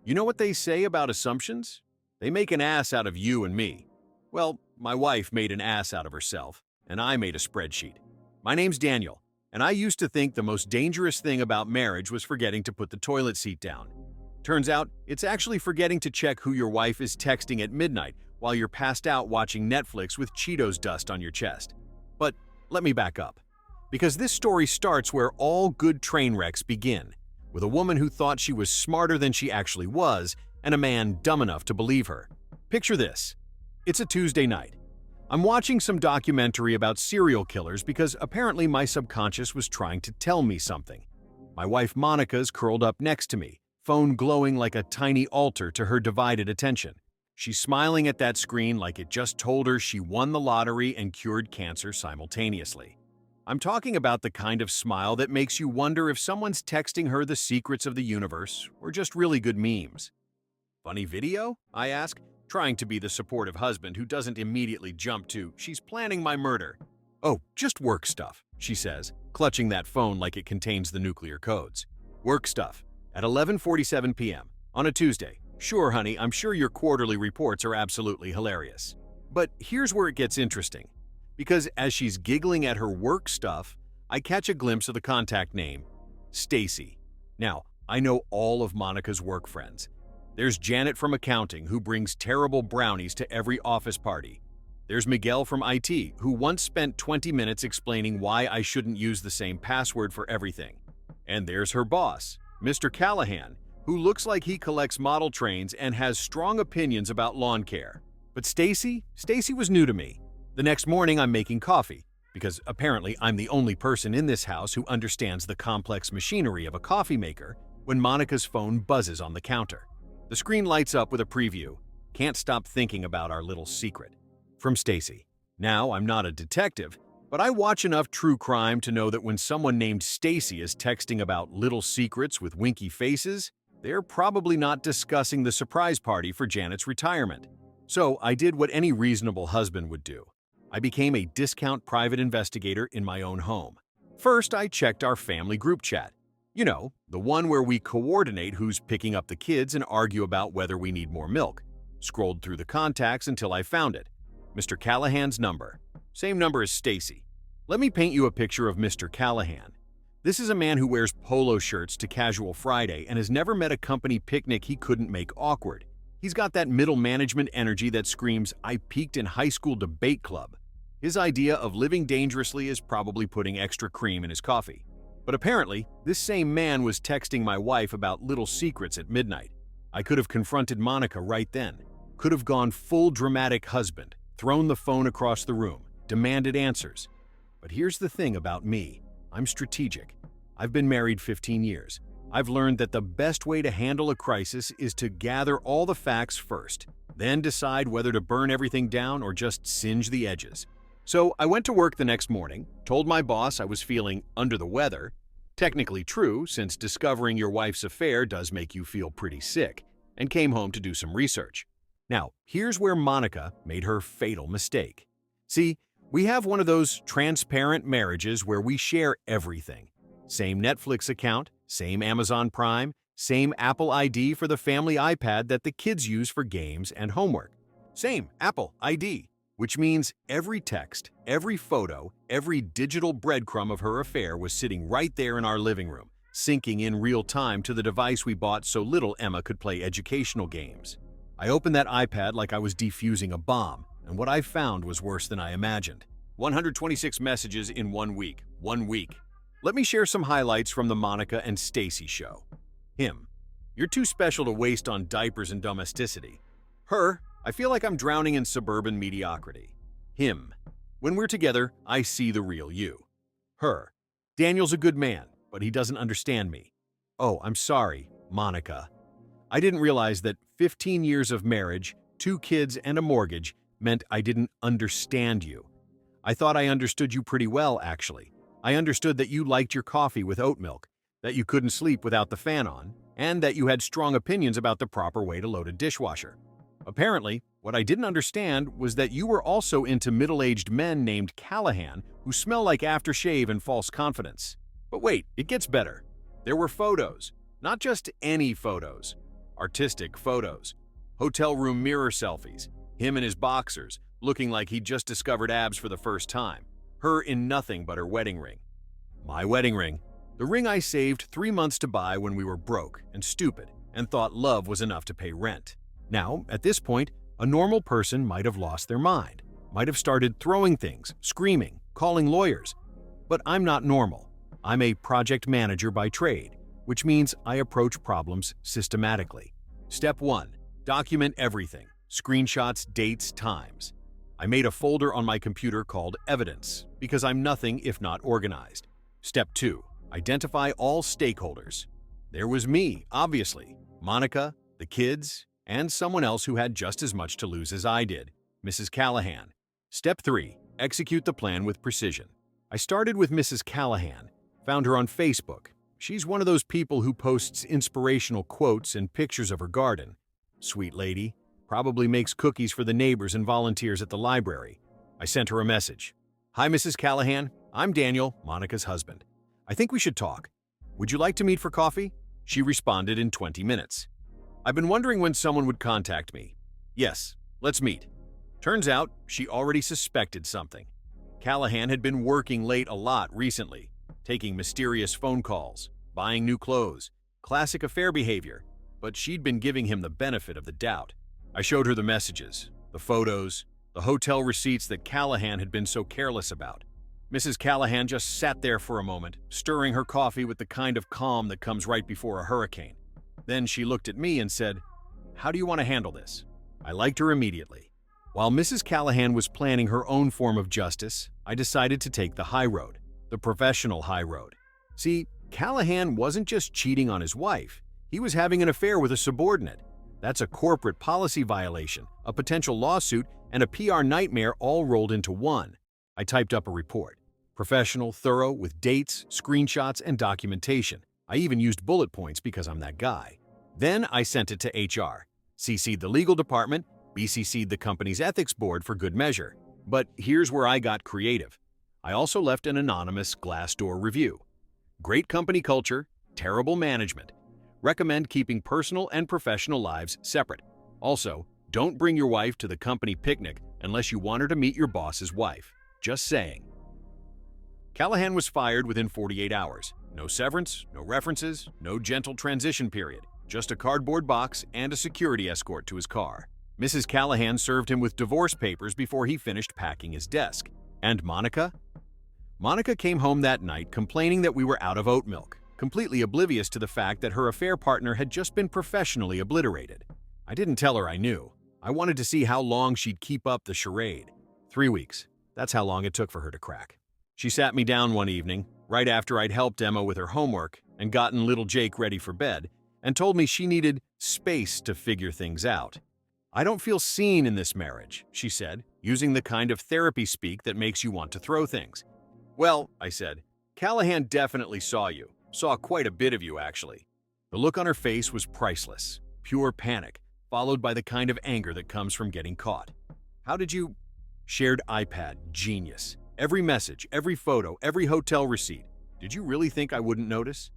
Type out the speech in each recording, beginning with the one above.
You know what they say about assumptions? They make an ass out of you and me. Well, my wife made an ass out of herself, and I made a spreadsheet. My name's Daniel, and I used to think the most dangerous thing about marriage was forgetting to put the toilet seat down. Turns out, it's actually forgetting to check who your wife is texting at midnight while you're passed out watching Netflix with Cheetos dust on your chest. But let me back up. Because this story starts where all good train wrecks begin, with a woman who thought she was smarter than she actually was, and a man dumb enough to believe her. Picture this. It's a Tuesday night. I'm watching some documentary about serial killers because apparently my subconscious was trying to tell me something. My wife Monica's curled up next to me, phone glowing like a tiny altar to her divided attention. She's smiling at that screen like it just told her she won the lottery and cured cancer simultaneously. I'm talking about the kind of smile that makes you wonder if someone's texting her the secrets of the universe or just really good memes. Funny video? I ask, trying to be the supportive husband who doesn't immediately jump to, she's planning my murder. Oh, just work stuff, she says, clutching that phone like it contains the nuclear codes. Work stuff. At 11:47 p.m. on a Tuesday. Sure, honey, I'm sure your quarterly reports are absolutely hilarious. But here's where it gets interesting. Because as she's giggling at her work stuff, I catch a glimpse of the contact name, Stacy. Now, I know all of Monica's work friends. There's Janet from accounting, who brings terrible brownies to every office party. There's Miguel from IT, who once spent 20 minutes explaining why I shouldn't use the same password for everything. And there's her boss, Mr. Callahan, who looks like he collects model trains and has strong opinions about lawn care. But Stacy was new to me. The next morning, I'm making coffee, because apparently I'm the only person in this house who understands the complex machinery of a coffee maker, when Monica's phone buzzes on the counter. The screen lights up with a preview. Can't stop thinking about our little secret. From Stacy. Now, I'm not a detective, but I watch enough true crime to know that when someone named Stacy is texting about little secrets with winky faces, they're probably not discussing the surprise party for Janet's retirement. So I did what any reasonable husband would do. I became a discount private investigator in my own home. First, I checked our family group chat. You know, the one where we coordinate who's picking up the kids and argue about whether we need more milk. Scrolled through the contacts until I found it. Mr. Callahan's number. Same number as Stacy. Let me paint you a picture of Mr. Callahan. This is a man who wears polo shirts to Casual Friday and has never met a company picnic he couldn't make awkward. He's got that middle management energy that screams, "I peaked in high school debate club." His idea of living dangerously is probably putting extra cream in his coffee. But apparently, this same man was texting my wife about little secrets at midnight. I could have confronted Monica right then. Could have gone full dramatic husband, thrown the phone across the room, demanded answers. But here's the thing about me. I'm strategic. I've been married 15 years. I've learned that the best way to handle a crisis is to gather all the facts first, then decide whether to burn everything down or just singe the edges. So I went to work the next morning, told my boss I was feeling under the weather. Technically true, since discovering your wife's affair does make you feel pretty sick, and came home to do some research. Now, here's where Monica made her fatal mistake. See, we have one of those transparent marriages where we share everything. Same Netflix account, same Amazon Prime, same Apple ID for the family iPad that the kids use for games and homework. Same Apple ID, which means every text, every photo, every digital breadcrumb of her affair was sitting right there in our living room, syncing in real time to the device we bought so little Emma could play educational games. I opened that iPad like I was defusing a bomb, and what I found was worse than I imagined. 126 messages in 1 week. 1 week. Let me share some highlights from the Monica and Stacy show. Him. You're too special to waste on diapers and domesticity. Her. I feel like I'm drowning in suburban mediocrity. Him. When we're together, I see the real you. Her. Daniel's a good man, but he doesn't understand me. Oh, I'm sorry, Monica. I didn't realize that 15 years of marriage, 2 kids, and a mortgage meant I didn't understand you. I thought I understood you pretty well, actually. I understood that you liked your coffee with oat milk, that you couldn't sleep without the fan on, and that you had strong opinions about the proper way to load a dishwasher. Apparently, what I didn't understand was that you were also into middle-aged men named Callahan who smell like aftershave and false confidence. But wait, it gets better. There were photos. Not just any photos. artistic photos, hotel room mirror selfies, him in his boxers, looking like he'd just discovered abs for the first time, her in nothing but her wedding ring. My wedding ring, the ring I saved 3 months to buy when we were broke and stupid and thought love was enough to pay rent. Now, at this point, a normal person might have lost their mind, might have started throwing things, screaming, calling lawyers. But I'm not normal. I'm a project manager by trade, which means I approach problems systematically. Step 1. Document everything. Screenshots, dates, times. I made a folder on my computer called Evidence because I'm nothing if not organized. Step 2. Identify all stakeholders. There was me, obviously, Monica, the kids, and someone else who had just as much to lose as I did, Mrs. Callahan. Step 3. Execute the plan with precision. I started with Mrs. Callahan, found her on Facebook. She's one of those people who posts inspirational quotes and pictures of her garden. Sweet lady, probably makes cookies for the neighbors and volunteers at the library. I sent her a message. Hi, Mrs. Callahan. I'm Daniel, Monica's husband. I think we should talk. Would you like to meet for coffee? She responded in 20 minutes. I've been wondering when someone would contact me. Yes, let's meet. Turns out she already suspected something. Callahan had been working late a lot recently, taking mysterious phone calls, buying new clothes, classic affair behavior, but she'd been giving him the benefit of the doubt. I showed her the messages, the photos, the hotel receipts that Callahan had been so careless about. Mrs. Callahan just sat there for a moment, stirring her coffee with the kind of calm that comes right before a hurricane. Then she looked at me and said, "How do you want to handle this?" I liked her immediately. While Mrs. Callahan was planning her own form of justice, I decided to take the high road, the professional high road. See, Callahan wasn't just cheating on his wife. He was having an affair with a subordinate. That's a corporate policy violation, a potential lawsuit, and a PR nightmare all rolled into one. I typed up a report. Professional, thorough, with dates, screenshots, and documentation. I even used bullet points because I'm that guy. Then I sent it to HR, CC'd the legal department, BCC'd the company's ethics board for good measure. But here's where I got creative. I also left an anonymous Glassdoor review. Great company culture, terrible management. Recommend keeping personal and professional lives separate. Also, don't bring your wife to the company picnic unless you want her to meet your boss's wife. Just saying. Callahan was fired within 48 hours. No severance, no references, no gentle transition period. Just a cardboard box and a security escort to his car. Mrs. Callahan served him with divorce papers before he finished packing his desk. And Monica? Monica came home that night complaining that we were out of oat milk, completely oblivious to the fact that her affair partner had just been professionally obliterated. I didn't tell her I knew. I wanted to see how long she'd keep up the charade. 3 weeks. That's how long it took for her to crack. She sat me down one evening, right after I'd helped Emma with her homework and gotten little Jake ready for bed, and told me she needed space to figure things out. I don't feel seen in this marriage, she said, using the kind of therapy speak that makes you want to throw things. Well, I said, Callahan definitely saw you. Saw quite a bit of you, actually. The look on her face was priceless, pure panic, followed by the kind of anger that comes from getting caught. How did you... Shared iPad, genius. Every message, every photo, every hotel receipt. Did you really think I wouldn't notice?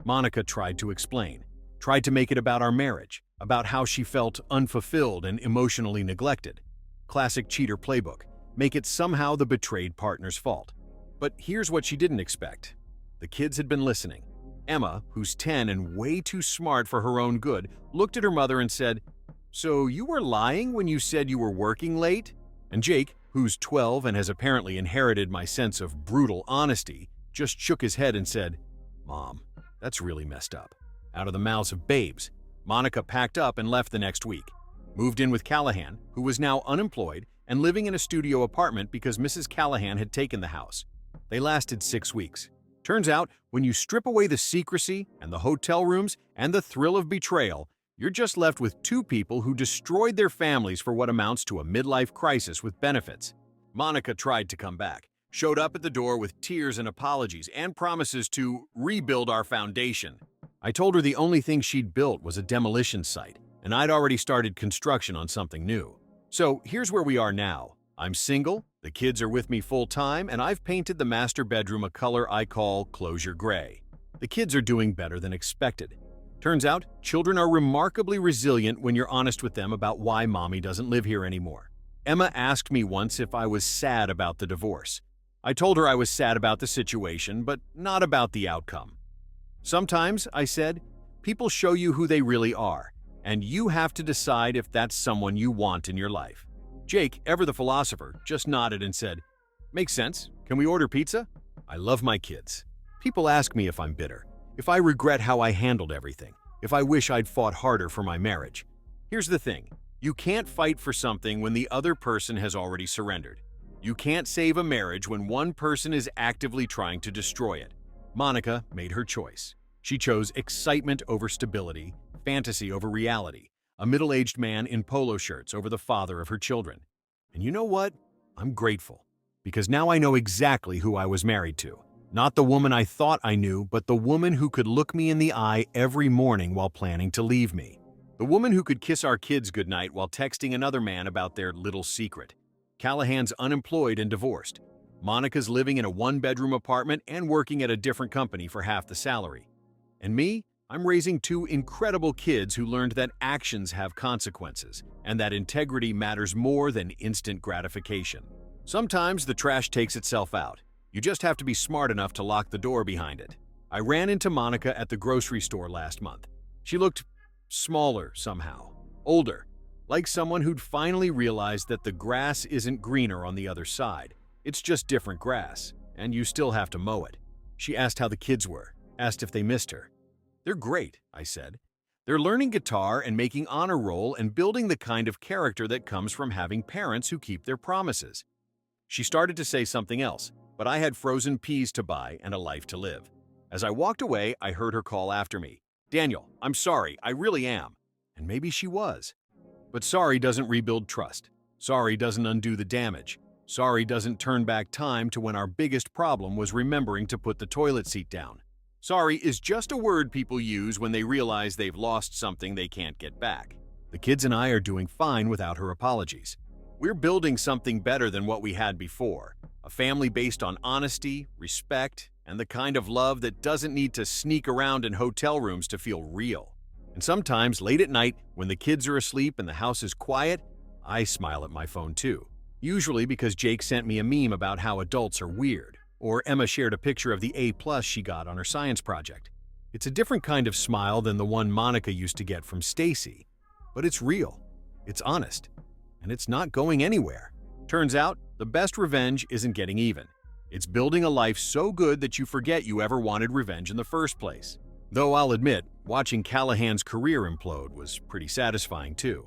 Monica tried to explain, tried to make it about our marriage, about how she felt unfulfilled and emotionally neglected. Classic cheater playbook, make it somehow the betrayed partner's fault. But here's what she didn't expect. The kids had been listening. Emma, who's 10 and way too smart for her own good, looked at her mother and said, "So you were lying when you said you were working late?" And Jake, who's 12 and has apparently inherited my sense of brutal honesty, just shook his head and said, "Mom, that's really messed up." Out of the mouths of babes, Monica packed up and left the next week. Moved in with Callahan, who was now unemployed and living in a studio apartment because Mrs. Callahan had taken the house. They lasted 6 weeks. Turns out, when you strip away the secrecy and the hotel rooms and the thrill of betrayal, you're just left with 2 people who destroyed their families for what amounts to a midlife crisis with benefits. Monica tried to come back, showed up at the door with tears and apologies and promises to rebuild our foundation. I told her the only thing she'd built was a demolition site, and I'd already started construction on something new. So here's where we are now. I'm single, the kids are with me full-time, and I've painted the master bedroom a color I call closure gray. The kids are doing better than expected. Turns out, children are remarkably resilient when you're honest with them about why mommy doesn't live here anymore. Emma asked me once if I was sad about the divorce. I told her I was sad about the situation, but not about the outcome. Sometimes, I said, people show you who they really are, and you have to decide if that's someone you want in your life. Jake, ever the philosopher, just nodded and said, "Makes sense. Can we order pizza?" I love my kids. People ask me if I'm bitter, if I regret how I handled everything, if I wish I'd fought harder for my marriage. Here's the thing. You can't fight for something when the other person has already surrendered. You can't save a marriage when one person is actively trying to destroy it. Monica made her choice. She chose excitement over stability, fantasy over reality, a middle-aged man in polo shirts over the father of her children. And you know what? I'm grateful, because now I know exactly who I was married to. Not the woman I thought I knew, but the woman who could look me in the eye every morning while planning to leave me. The woman who could kiss our kids goodnight while texting another man about their little secret. Callahan's unemployed and divorced. Monica's living in a one-bedroom apartment and working at a different company for half the salary. And me? I'm raising two incredible kids who learned that actions have consequences and that integrity matters more than instant gratification. Sometimes the trash takes itself out. You just have to be smart enough to lock the door behind it. I ran into Monica at the grocery store last month. She looked smaller somehow, older, like someone who'd finally realized that the grass isn't greener on the other side. It's just different grass, and you still have to mow it. She asked how the kids were, asked if they missed her. "They're great," I said. "They're learning guitar and making honor roll and building the kind of character that comes from having parents who keep their promises." She started to say something else, but I had frozen peas to buy and a life to live. As I walked away, I heard her call after me. "Daniel, I'm sorry, I really am." And maybe she was. But sorry doesn't rebuild trust. Sorry doesn't undo the damage. Sorry doesn't turn back time to when our biggest problem was remembering to put the toilet seat down. Sorry is just a word people use when they realize they've lost something they can't get back. The kids and I are doing fine without her apologies. We're building something better than what we had before. A family based on honesty, respect, and the kind of love that doesn't need to sneak around in hotel rooms to feel real. And sometimes, late at night, when the kids are asleep and the house is quiet, I smile at my phone too. Usually because Jake sent me a meme about how adults are weird, or Emma shared a picture of the A+ she got on her science project. It's a different kind of smile than the one Monica used to get from Stacy, but it's real, it's honest, and it's not going anywhere. Turns out, the best revenge isn't getting even. It's building a life so good that you forget you ever wanted revenge in the first place. Though I'll admit, watching Callahan's career implode was pretty satisfying too.